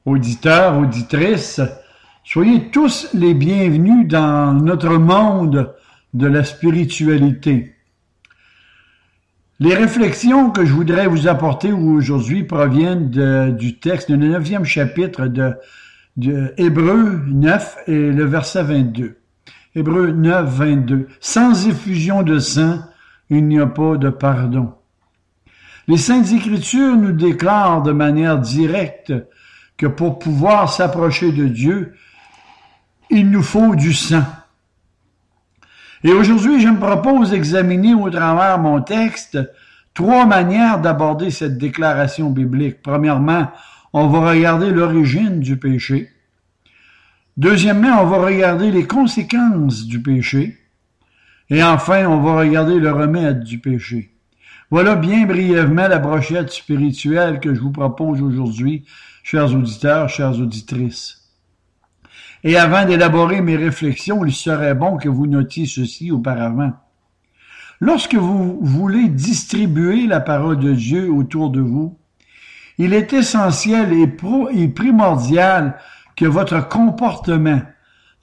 Auditeurs, auditrices, soyez tous les bienvenus dans notre monde de la spiritualité. Les réflexions que je voudrais vous apporter aujourd'hui proviennent du texte du 9e chapitre de Hébreux 9 et le verset 22. Hébreux 9, 22. Sans effusion de sang, il n'y a pas de pardon. Les Saintes Écritures nous déclarent de manière directe que pour pouvoir s'approcher de Dieu, il nous faut du sang. Et aujourd'hui, je me propose d'examiner au travers mon texte 3 manières d'aborder cette déclaration biblique. Premièrement, on va regarder l'origine du péché. Deuxièmement, on va regarder les conséquences du péché. Et enfin, on va regarder le remède du péché. Voilà bien brièvement la brochette spirituelle que je vous propose aujourd'hui, chers auditeurs, chères auditrices. Et avant d'élaborer mes réflexions, il serait bon que vous notiez ceci auparavant. Lorsque vous voulez distribuer la parole de Dieu autour de vous, il est essentiel et primordial que votre comportement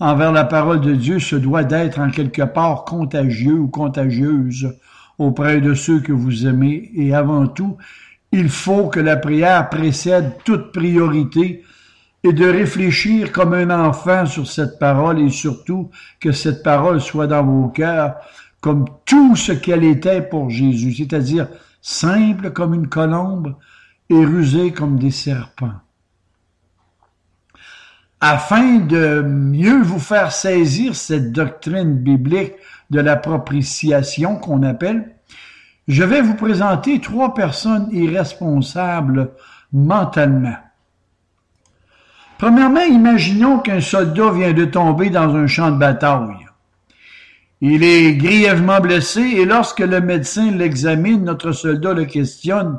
envers la parole de Dieu se doit d'être en quelque part contagieux ou contagieuse auprès de ceux que vous aimez. Et avant tout, il faut que la prière précède toute priorité et de réfléchir comme un enfant sur cette parole et surtout que cette parole soit dans vos cœurs comme tout ce qu'elle était pour Jésus, c'est-à-dire simple comme une colombe et rusée comme des serpents. Afin de mieux vous faire saisir cette doctrine biblique de la propitiation qu'on appelle, je vais vous présenter 3 personnes irresponsables mentalement. Premièrement, imaginons qu'un soldat vient de tomber dans un champ de bataille. Il est grièvement blessé et lorsque le médecin l'examine, notre soldat le questionne.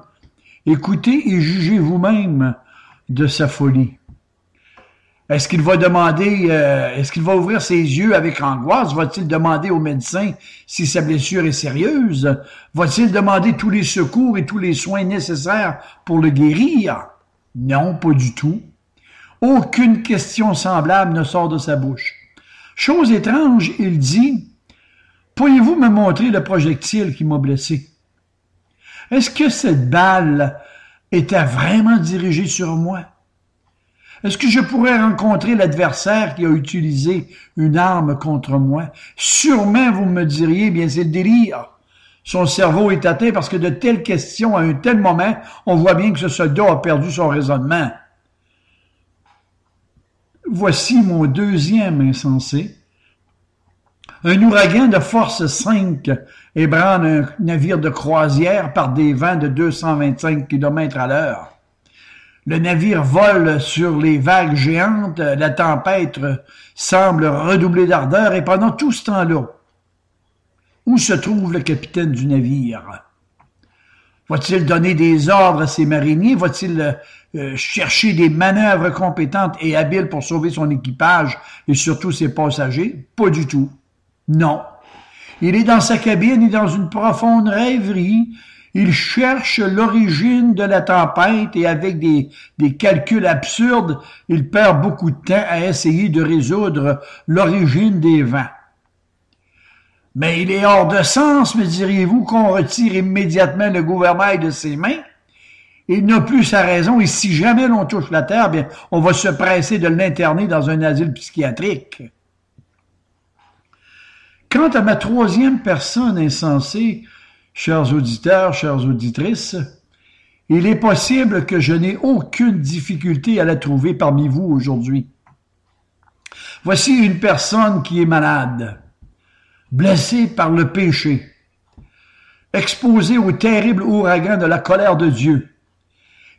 Écoutez et jugez vous-même de sa folie. Est-ce qu'il va ouvrir ses yeux avec angoisse? Va-t-il demander au médecin si sa blessure est sérieuse? Va-t-il demander tous les secours et tous les soins nécessaires pour le guérir? Non, pas du tout. Aucune question semblable ne sort de sa bouche. Chose étrange, il dit, « Pourriez-vous me montrer le projectile qui m'a blessé? » Est-ce que cette balle était vraiment dirigée sur moi? Est-ce que je pourrais rencontrer l'adversaire qui a utilisé une arme contre moi? Sûrement, vous me diriez, bien c'est le délire. Son cerveau est atteint parce que de telles questions, à un tel moment, on voit bien que ce soldat a perdu son raisonnement. Voici mon deuxième insensé. Un ouragan de force 5 ébranle un navire de croisière par des vents de 225 km à l'heure. Le navire vole sur les vagues géantes, la tempête semble redoubler d'ardeur et pendant tout ce temps-là, où se trouve le capitaine du navire? Va-t-il donner des ordres à ses mariniers? Va-t-il chercher des manœuvres compétentes et habiles pour sauver son équipage et surtout ses passagers? Pas du tout. Non. Il est dans sa cabine et dans une profonde rêverie. Il cherche l'origine de la tempête et avec des calculs absurdes, il perd beaucoup de temps à essayer de résoudre l'origine des vents. Mais il est hors de sens, me diriez-vous, qu'on retire immédiatement le gouvernail de ses mains? Il n'a plus sa raison et si jamais l'on touche la terre, bien, on va se presser de l'interner dans un asile psychiatrique. Quant à ma troisième personne insensée, chers auditeurs, chères auditrices, il est possible que je n'ai aucune difficulté à la trouver parmi vous aujourd'hui. Voici une personne qui est malade, blessée par le péché, exposée au terrible ouragan de la colère de Dieu.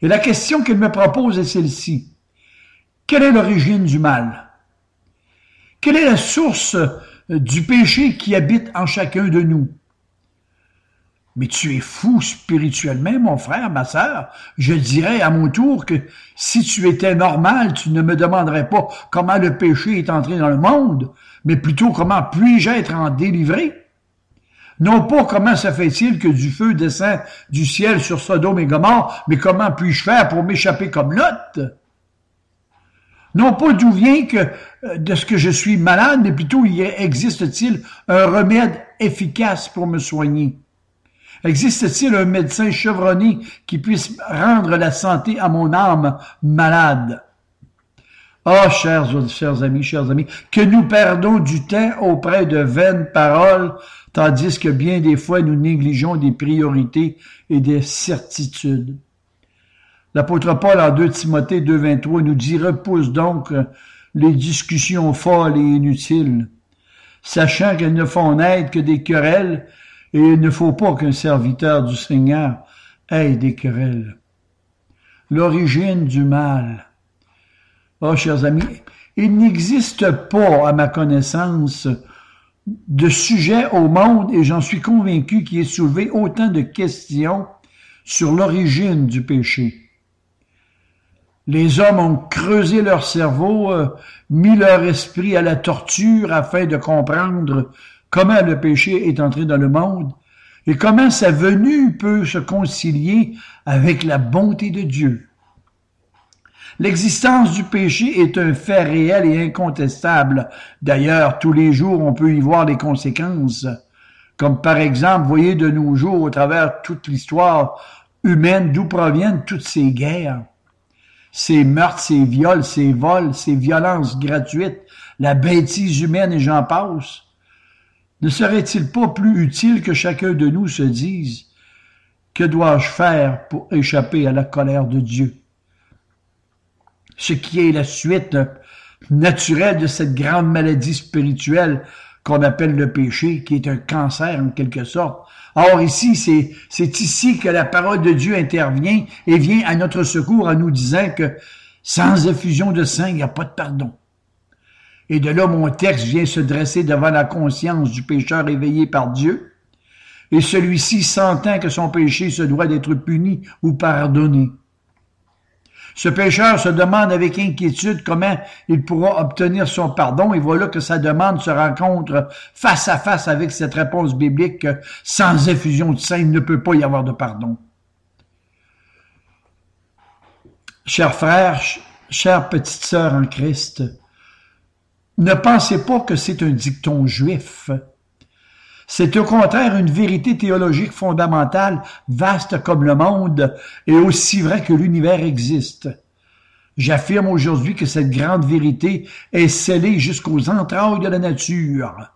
Et la question qu'il me propose est celle-ci. Quelle est l'origine du mal? Quelle est la source du péché qui habite en chacun de nous? Mais tu es fou spirituellement, mon frère, ma sœur. Je dirais à mon tour que si tu étais normal, tu ne me demanderais pas comment le péché est entré dans le monde, mais plutôt comment puis-je être en délivré. Non pas comment se fait-il que du feu descend du ciel sur Sodome et Gomorrhe, mais comment puis-je faire pour m'échapper comme Lot? Non pas d'où vient que de ce que je suis malade, mais plutôt existe-t-il un remède efficace pour me soigner? Existe-t-il un médecin chevronné qui puisse rendre la santé à mon âme malade? Ah, chers amis, que nous perdons du temps auprès de vaines paroles, tandis que bien des fois nous négligeons des priorités et des certitudes. L'apôtre Paul, en 2 Timothée 2,23, nous dit « Repousse donc les discussions folles et inutiles, sachant qu'elles ne font naître que des querelles, et il ne faut pas qu'un serviteur du Seigneur ait des querelles. » L'origine du mal. Oh, chers amis, il n'existe pas, à ma connaissance, de sujet au monde, et j'en suis convaincu, qui ait soulevé autant de questions sur l'origine du péché. Les hommes ont creusé leur cerveau, mis leur esprit à la torture afin de comprendre comment le péché est entré dans le monde et comment sa venue peut se concilier avec la bonté de Dieu. L'existence du péché est un fait réel et incontestable. D'ailleurs, tous les jours, on peut y voir les conséquences. Comme par exemple, voyez de nos jours, au travers toute l'histoire humaine, d'où proviennent toutes ces guerres. Ces meurtres, ces viols, ces vols, ces violences gratuites, la bêtise humaine et j'en passe. Ne serait-il pas plus utile que chacun de nous se dise « Que dois-je faire pour échapper à la colère de Dieu ?» Ce qui est la suite naturelle de cette grande maladie spirituelle qu'on appelle le péché, qui est un cancer en quelque sorte. Or ici, c'est ici que la parole de Dieu intervient et vient à notre secours en nous disant que sans effusion de sang, il n'y a pas de pardon. Et de là, mon texte vient se dresser devant la conscience du pécheur éveillé par Dieu, et celui-ci sentant que son péché se doit d'être puni ou pardonné. Ce pécheur se demande avec inquiétude comment il pourra obtenir son pardon et voilà que sa demande se rencontre face à face avec cette réponse biblique que sans effusion de sang, il ne peut pas y avoir de pardon. Chers frères, chères petites sœurs en Christ, ne pensez pas que c'est un dicton juif. C'est au contraire une vérité théologique fondamentale, vaste comme le monde et aussi vrai que l'univers existe. J'affirme aujourd'hui que cette grande vérité est scellée jusqu'aux entrailles de la nature.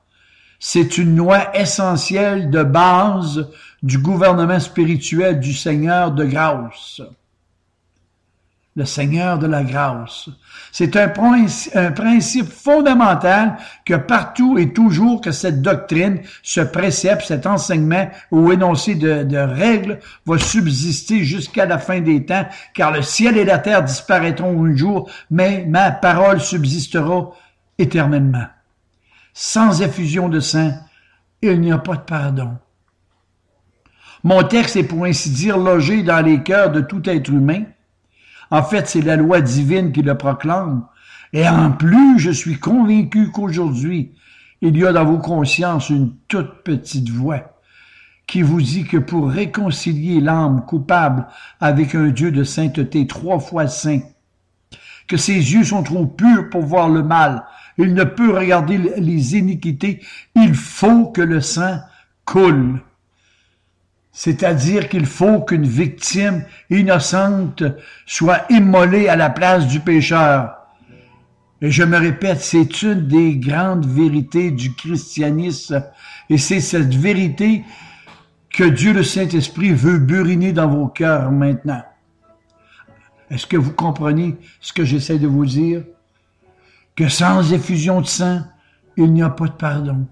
C'est une loi essentielle de base du gouvernement spirituel du Seigneur de grâce. Le Seigneur de la grâce. C'est un principe fondamental que partout et toujours que cette doctrine, ce précepte, cet enseignement ou énoncé de règles va subsister jusqu'à la fin des temps, car le ciel et la terre disparaîtront un jour, mais ma parole subsistera éternellement. Sans effusion de sang, il n'y a pas de pardon. Mon texte est pour ainsi dire logé dans les cœurs de tout être humain. En fait, c'est la loi divine qui le proclame. Et en plus, je suis convaincu qu'aujourd'hui, il y a dans vos consciences une toute petite voix qui vous dit que pour réconcilier l'âme coupable avec un Dieu de sainteté 3 fois saint, que ses yeux sont trop purs pour voir le mal, il ne peut regarder les iniquités, il faut que le sang coule. C'est-à-dire qu'il faut qu'une victime innocente soit immolée à la place du pécheur. Et je me répète, c'est une des grandes vérités du christianisme. Et c'est cette vérité que Dieu le Saint-Esprit veut buriner dans vos cœurs maintenant. Est-ce que vous comprenez ce que j'essaie de vous dire? Que sans effusion de sang, il n'y a pas de pardon.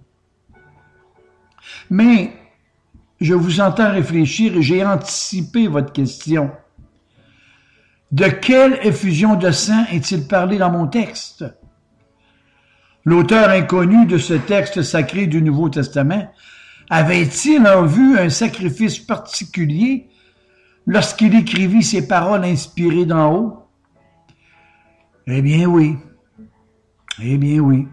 Mais je vous entends réfléchir et j'ai anticipé votre question. De quelle effusion de sang est-il parlé dans mon texte? L'auteur inconnu de ce texte sacré du Nouveau Testament avait-il en vue un sacrifice particulier lorsqu'il écrivit ces paroles inspirées d'en haut? Eh bien oui. Eh bien oui.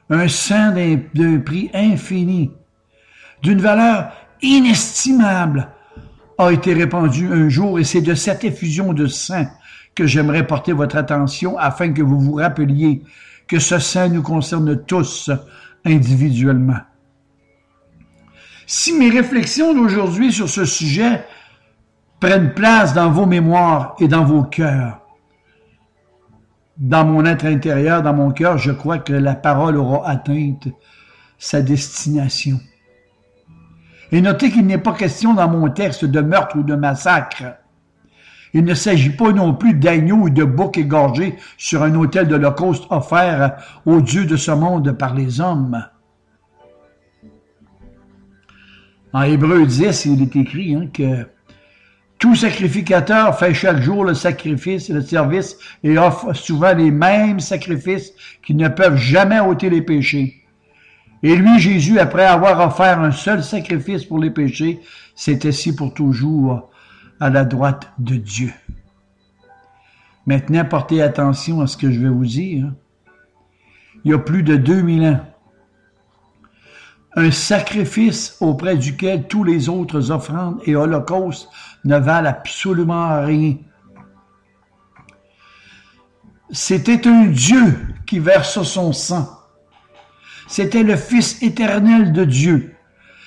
Un sang d'un prix infini, d'une valeur inestimable, a été répandu un jour et c'est de cette effusion de sang que j'aimerais porter votre attention afin que vous vous rappeliez que ce sang nous concerne tous individuellement. Si mes réflexions d'aujourd'hui sur ce sujet prennent place dans vos mémoires et dans vos cœurs, dans mon être intérieur, dans mon cœur, je crois que la parole aura atteint sa destination. Et notez qu'il n'est pas question dans mon texte de meurtre ou de massacre. Il ne s'agit pas non plus d'agneaux ou de boucs égorgés sur un autel d'Holocauste offert aux dieux de ce monde par les hommes. En Hébreux 10, il est écrit que tout sacrificateur fait chaque jour le sacrifice et le service et offre souvent les mêmes sacrifices qui ne peuvent jamais ôter les péchés. Et lui, Jésus, après avoir offert un seul sacrifice pour les péchés, s'est assis pour toujours à la droite de Dieu. Maintenant, portez attention à ce que je vais vous dire. Il y a plus de 2000 ans, un sacrifice auprès duquel tous les autres offrandes et holocaustes ne valent absolument rien. C'était un Dieu qui verse son sang. C'était le Fils éternel de Dieu,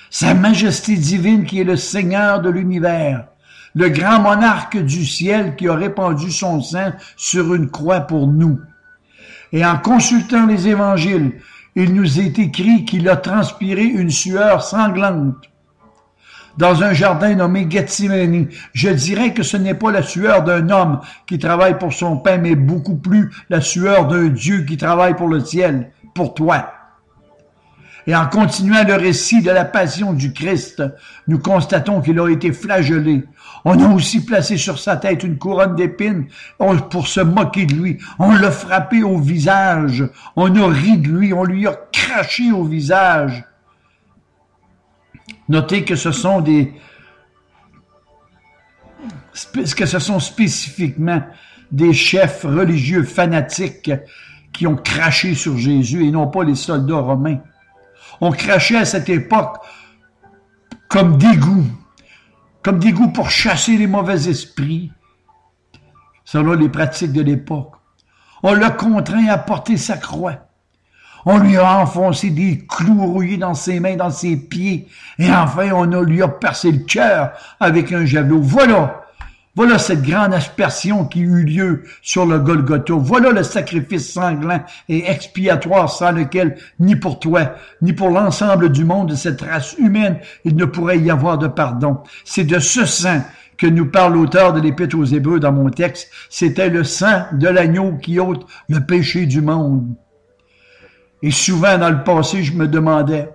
sa majesté divine qui est le Seigneur de l'univers, le grand monarque du ciel qui a répandu son sang sur une croix pour nous. Et en consultant les évangiles, il nous est écrit qu'il a transpiré une sueur sanglante dans un jardin nommé Gethsémani. Je dirais que ce n'est pas la sueur d'un homme qui travaille pour son pain, mais beaucoup plus la sueur d'un Dieu qui travaille pour le ciel, pour toi. Et en continuant le récit de la passion du Christ, nous constatons qu'il a été flagellé. On a aussi placé sur sa tête une couronne d'épines pour se moquer de lui. On l'a frappé au visage. On a ri de lui. On lui a craché au visage. Notez que ce sont spécifiquement des chefs religieux fanatiques qui ont craché sur Jésus et non pas les soldats romains. On crachait à cette époque comme dégoût pour chasser les mauvais esprits, selon les pratiques de l'époque. On l'a contraint à porter sa croix. On lui a enfoncé des clous rouillés dans ses mains, dans ses pieds, et enfin lui a percé le cœur avec un javelot. Voilà cette grande aspersion qui eut lieu sur le Golgotha. Voilà le sacrifice sanglant et expiatoire sans lequel, ni pour toi, ni pour l'ensemble du monde de cette race humaine, il ne pourrait y avoir de pardon. C'est de ce sang que nous parle l'auteur de l'Épître aux Hébreux dans mon texte. C'était le sang de l'agneau qui ôte le péché du monde. Et souvent dans le passé, je me demandais,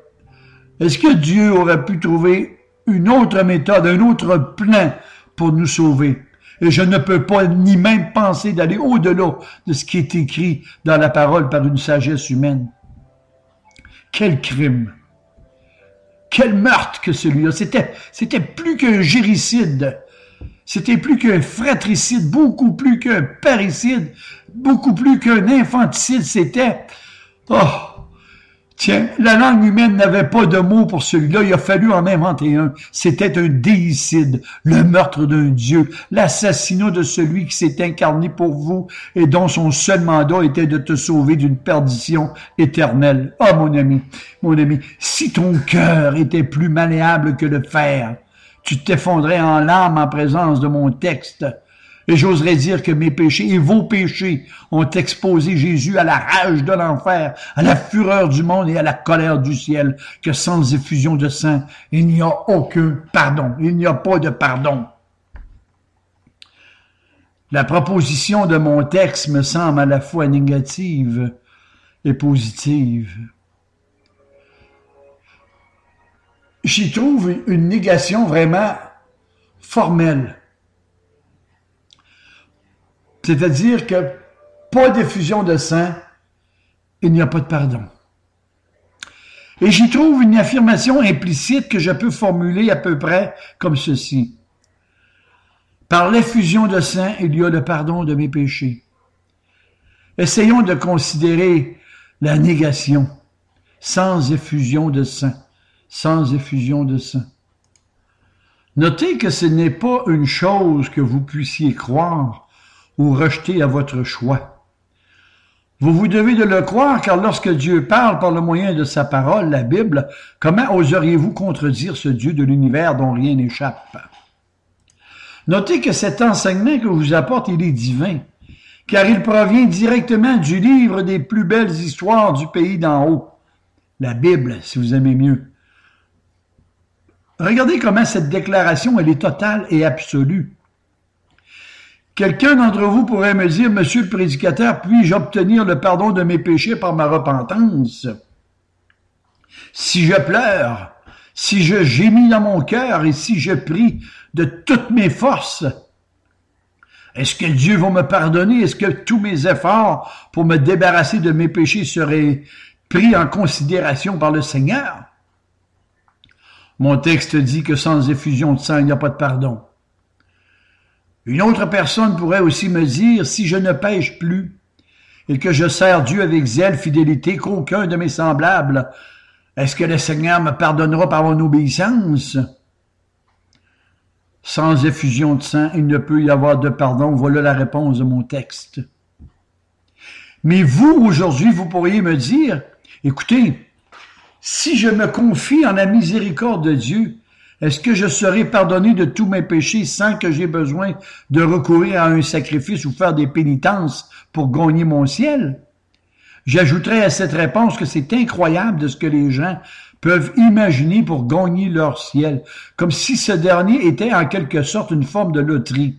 est-ce que Dieu aurait pu trouver une autre méthode, un autre plan pour nous sauver? Et je ne peux pas ni même penser d'aller au-delà de ce qui est écrit dans la parole par une sagesse humaine. Quel crime! Quel meurtre que celui-là! C'était plus qu'un géricide. C'était plus qu'un fratricide, beaucoup plus qu'un parricide, beaucoup plus qu'un infanticide. C'était... Oh! Tiens, la langue humaine n'avait pas de mots pour celui-là, il a fallu en inventer un. C'était un déicide, le meurtre d'un Dieu, l'assassinat de celui qui s'est incarné pour vous et dont son seul mandat était de te sauver d'une perdition éternelle. Oh mon ami, si ton cœur était plus malléable que le fer, tu t'effondrais en larmes en présence de mon texte. Et j'oserais dire que mes péchés et vos péchés ont exposé Jésus à la rage de l'enfer, à la fureur du monde et à la colère du ciel, que sans effusion de sang, il n'y a aucun pardon. Il n'y a pas de pardon. La proposition de mon texte me semble à la fois négative et positive. J'y trouve une négation vraiment formelle. C'est-à-dire que pas d'effusion de sang, il n'y a pas de pardon. Et j'y trouve une affirmation implicite que je peux formuler à peu près comme ceci. Par l'effusion de sang, il y a le pardon de mes péchés. Essayons de considérer la négation sans effusion de sang. Sans effusion de sang. Notez que ce n'est pas une chose que vous puissiez croire ou rejeter à votre choix. Vous devez de le croire, car lorsque Dieu parle par le moyen de sa parole, la Bible, comment oseriez-vous contredire ce Dieu de l'univers dont rien n'échappe? Notez que cet enseignement que vous apporte, il est divin, car il provient directement du livre des plus belles histoires du pays d'en haut, la Bible, si vous aimez mieux. Regardez comment cette déclaration, elle est totale et absolue. Quelqu'un d'entre vous pourrait me dire, Monsieur le prédicateur, puis-je obtenir le pardon de mes péchés par ma repentance? Si je pleure, si je gémis dans mon cœur et si je prie de toutes mes forces, est-ce que Dieu va me pardonner? Est-ce que tous mes efforts pour me débarrasser de mes péchés seraient pris en considération par le Seigneur? Mon texte dit que sans effusion de sang, il n'y a pas de pardon. Une autre personne pourrait aussi me dire, si je ne pêche plus et que je sers Dieu avec zèle, fidélité, qu'aucun de mes semblables, est-ce que le Seigneur me pardonnera par mon obéissance? Sans effusion de sang, il ne peut y avoir de pardon. Voilà la réponse de mon texte. Mais vous, aujourd'hui, vous pourriez me dire, écoutez, si je me confie en la miséricorde de Dieu, est-ce que je serai pardonné de tous mes péchés sans que j'ai besoin de recourir à un sacrifice ou faire des pénitences pour gagner mon ciel? J'ajouterai à cette réponse que c'est incroyable de ce que les gens peuvent imaginer pour gagner leur ciel, comme si ce dernier était en quelque sorte une forme de loterie.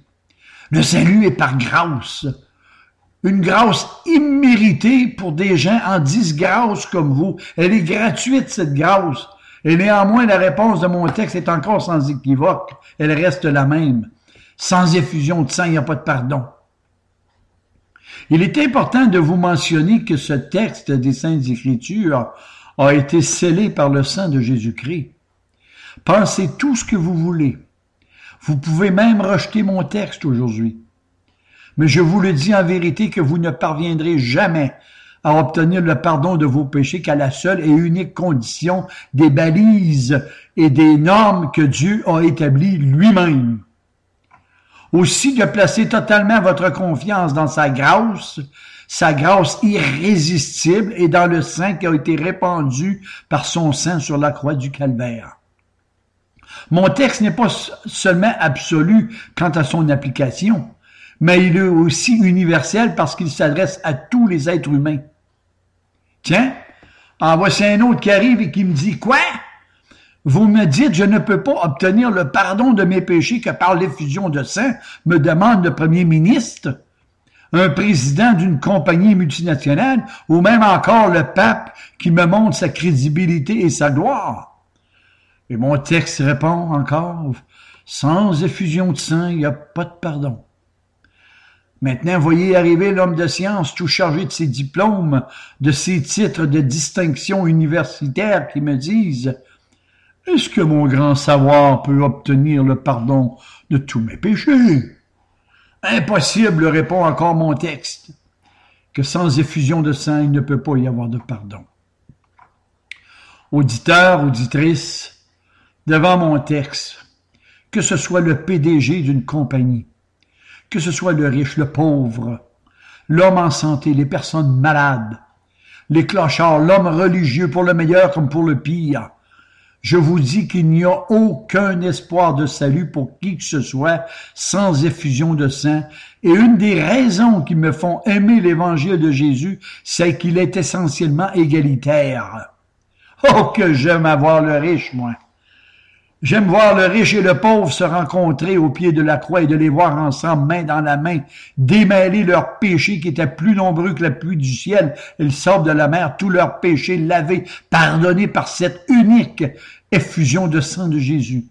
Le salut est par grâce. Une grâce imméritée pour des gens en disgrâce comme vous. Elle est gratuite, cette grâce. Et néanmoins, la réponse de mon texte est encore sans équivoque. Elle reste la même. Sans effusion de sang, il n'y a pas de pardon. Il est important de vous mentionner que ce texte des Saintes Écritures a été scellé par le sang de Jésus-Christ. Pensez tout ce que vous voulez. Vous pouvez même rejeter mon texte aujourd'hui. Mais je vous le dis en vérité que vous ne parviendrez jamais à obtenir le pardon de vos péchés qu'à la seule et unique condition des balises et des normes que Dieu a établies lui-même. Aussi de placer totalement votre confiance dans sa grâce irrésistible et dans le sang qui a été répandu par son sang sur la croix du Calvaire. Mon texte n'est pas seulement absolu quant à son application, mais il est aussi universel parce qu'il s'adresse à tous les êtres humains. Tiens, en voici un autre qui arrive et qui me dit, quoi? Vous me dites, je ne peux pas obtenir le pardon de mes péchés que par l'effusion de sang, me demande le premier ministre, un président d'une compagnie multinationale, ou même encore le pape qui me montre sa crédibilité et sa gloire. Et mon texte répond encore, sans effusion de sang, il n'y a pas de pardon. Maintenant, voyez arriver l'homme de science tout chargé de ses diplômes, de ses titres de distinction universitaire qui me disent « Est-ce que mon grand savoir peut obtenir le pardon de tous mes péchés? » Impossible, répond encore mon texte, que sans effusion de sang, il ne peut pas y avoir de pardon. Auditeurs, auditrices, devant mon texte, que ce soit le PDG d'une compagnie, que ce soit le riche, le pauvre, l'homme en santé, les personnes malades, les clochards, l'homme religieux pour le meilleur comme pour le pire, je vous dis qu'il n'y a aucun espoir de salut pour qui que ce soit sans effusion de sang. Et une des raisons qui me font aimer l'évangile de Jésus, c'est qu'il est essentiellement égalitaire. Oh, que j'aime avoir le riche, moi! J'aime voir le riche et le pauvre se rencontrer au pied de la croix et de les voir ensemble, main dans la main, démêler leurs péchés qui étaient plus nombreux que la pluie du ciel et le sable de la mer, tous leurs péchés lavés, pardonnés par cette unique effusion de sang de Jésus.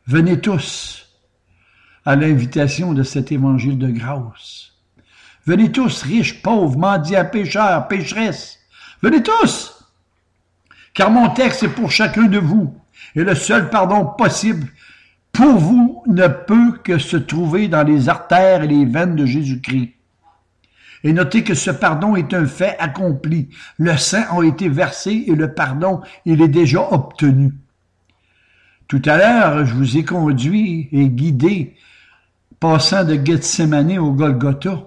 Venez tous à l'invitation de cet évangile de grâce. Venez tous, riches, pauvres, mendiants, pécheurs, pécheresses. Venez tous! Car mon texte est pour chacun de vous. Et le seul pardon possible pour vous ne peut que se trouver dans les artères et les veines de Jésus-Christ. Et notez que ce pardon est un fait accompli. Le sang a été versé et le pardon, il est déjà obtenu. Tout à l'heure, je vous ai conduit et guidé passant de Gethsémani au Golgotha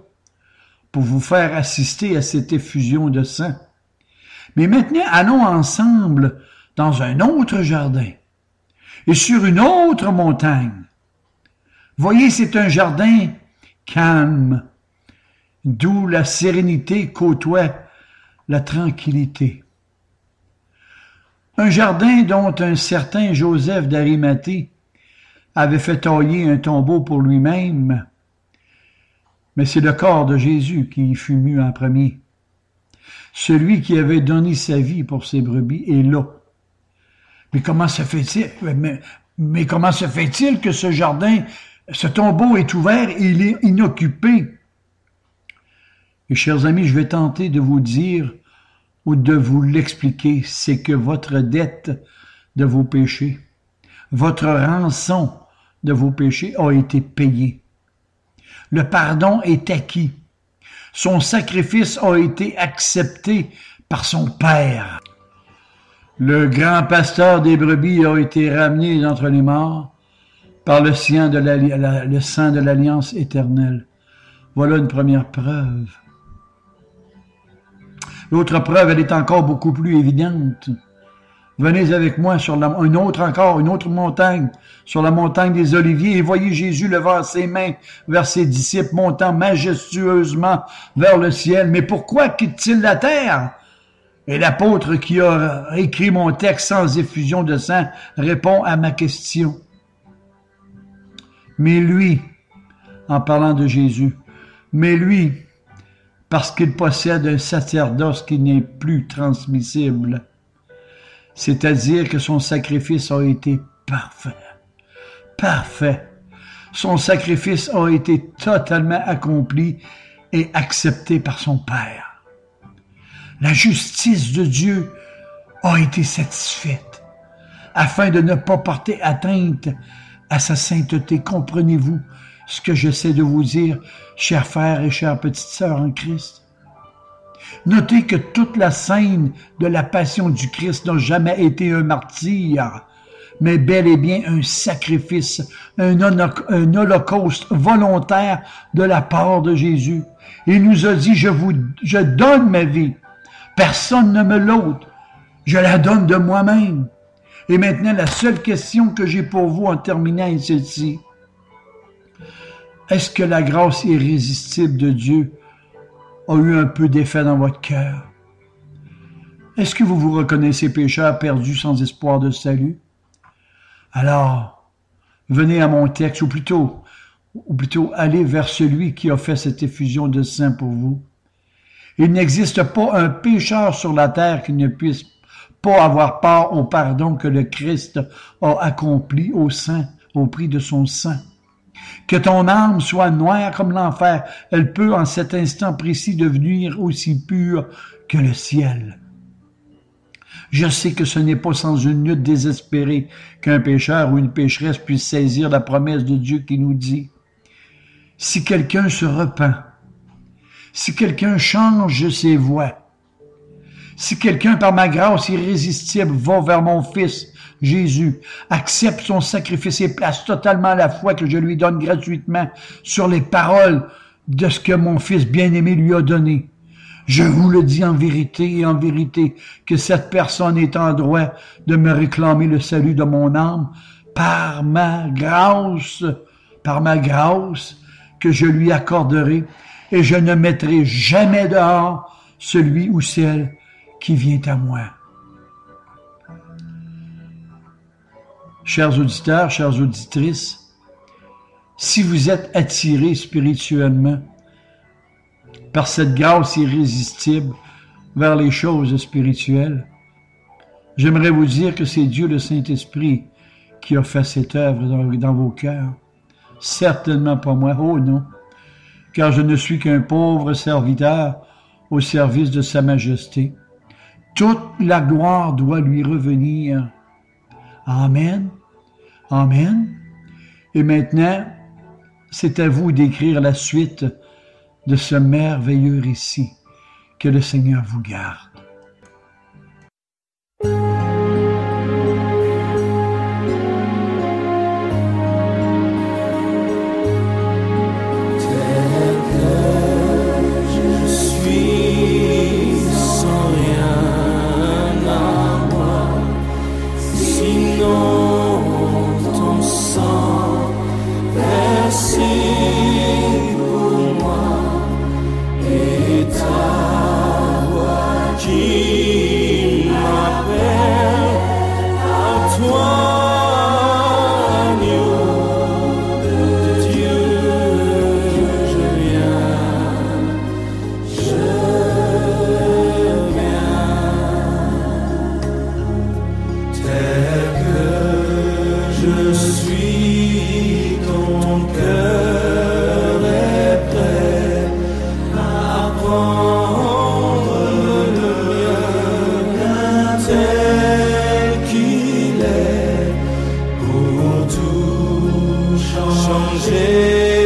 pour vous faire assister à cette effusion de sang. Mais maintenant, allons ensemble dans un autre jardin et sur une autre montagne. Voyez, c'est un jardin calme, d'où la sérénité côtoie la tranquillité. Un jardin dont un certain Joseph d'Arimathée avait fait tailler un tombeau pour lui-même, mais c'est le corps de Jésus qui y fut mis en premier. Celui qui avait donné sa vie pour ses brebis est là. Mais comment se fait-il, mais comment se fait-il que ce jardin, ce tombeau est ouvert et il est inoccupé? Et chers amis, je vais tenter de vous dire ou de vous l'expliquer, c'est que votre dette de vos péchés, votre rançon de vos péchés a été payée. Le pardon est acquis. Son sacrifice a été accepté par son Père. Le grand pasteur des brebis a été ramené d'entre les morts par le sang de l'alliance éternelle. Voilà une première preuve. L'autre preuve, elle est encore beaucoup plus évidente. Venez avec moi sur une autre montagne, sur la montagne des Oliviers, et voyez Jésus levant ses mains vers ses disciples, montant majestueusement vers le ciel. Mais pourquoi quitte-t-il la terre? Et l'apôtre qui a écrit mon texte sans effusion de sang répond à ma question. Mais lui, en parlant de Jésus, mais lui, parce qu'il possède un sacerdoce qui n'est plus transmissible, c'est-à-dire que son sacrifice a été parfait. Parfait. Son sacrifice a été totalement accompli et accepté par son Père. La justice de Dieu a été satisfaite afin de ne pas porter atteinte à sa sainteté. Comprenez-vous ce que j'essaie de vous dire, chers frères et chères petites sœurs en Christ? Notez que toute la scène de la passion du Christ n'a jamais été un martyre, mais bel et bien un sacrifice, un holocauste volontaire de la part de Jésus. Il nous a dit, je donne ma vie. Personne ne me l'ôte. Je la donne de moi-même. Et maintenant, la seule question que j'ai pour vous en terminant est celle-ci. Est-ce que la grâce irrésistible de Dieu a eu un peu d'effet dans votre cœur? Est-ce que vous vous reconnaissez pécheurs perdus sans espoir de salut? Alors, venez à mon texte, ou plutôt allez vers celui qui a fait cette effusion de sang pour vous. Il n'existe pas un pécheur sur la terre qui ne puisse pas avoir part au pardon que le Christ a accompli au prix de son sang. Que ton âme soit noire comme l'enfer, elle peut en cet instant précis devenir aussi pure que le ciel. Je sais que ce n'est pas sans une lutte désespérée qu'un pécheur ou une pécheresse puisse saisir la promesse de Dieu qui nous dit « Si quelqu'un se repent, si quelqu'un change ses voies, si quelqu'un par ma grâce irrésistible va vers mon Fils, Jésus, accepte son sacrifice et place totalement la foi que je lui donne gratuitement sur les paroles de ce que mon Fils bien-aimé lui a donné. Je vous le dis en vérité et en vérité que cette personne est en droit de me réclamer le salut de mon âme par ma grâce que je lui accorderai, et je ne mettrai jamais dehors celui ou celle qui vient à moi. Chers auditeurs, chères auditrices, si vous êtes attirés spirituellement par cette grâce irrésistible vers les choses spirituelles, j'aimerais vous dire que c'est Dieu le Saint-Esprit qui a fait cette œuvre dans vos cœurs. Certainement pas moi, oh non, car je ne suis qu'un pauvre serviteur au service de Sa Majesté. Toute la gloire doit lui revenir. Amen. Amen. Et maintenant, c'est à vous d'écrire la suite de ce merveilleux récit. Que le Seigneur vous garde. j'ai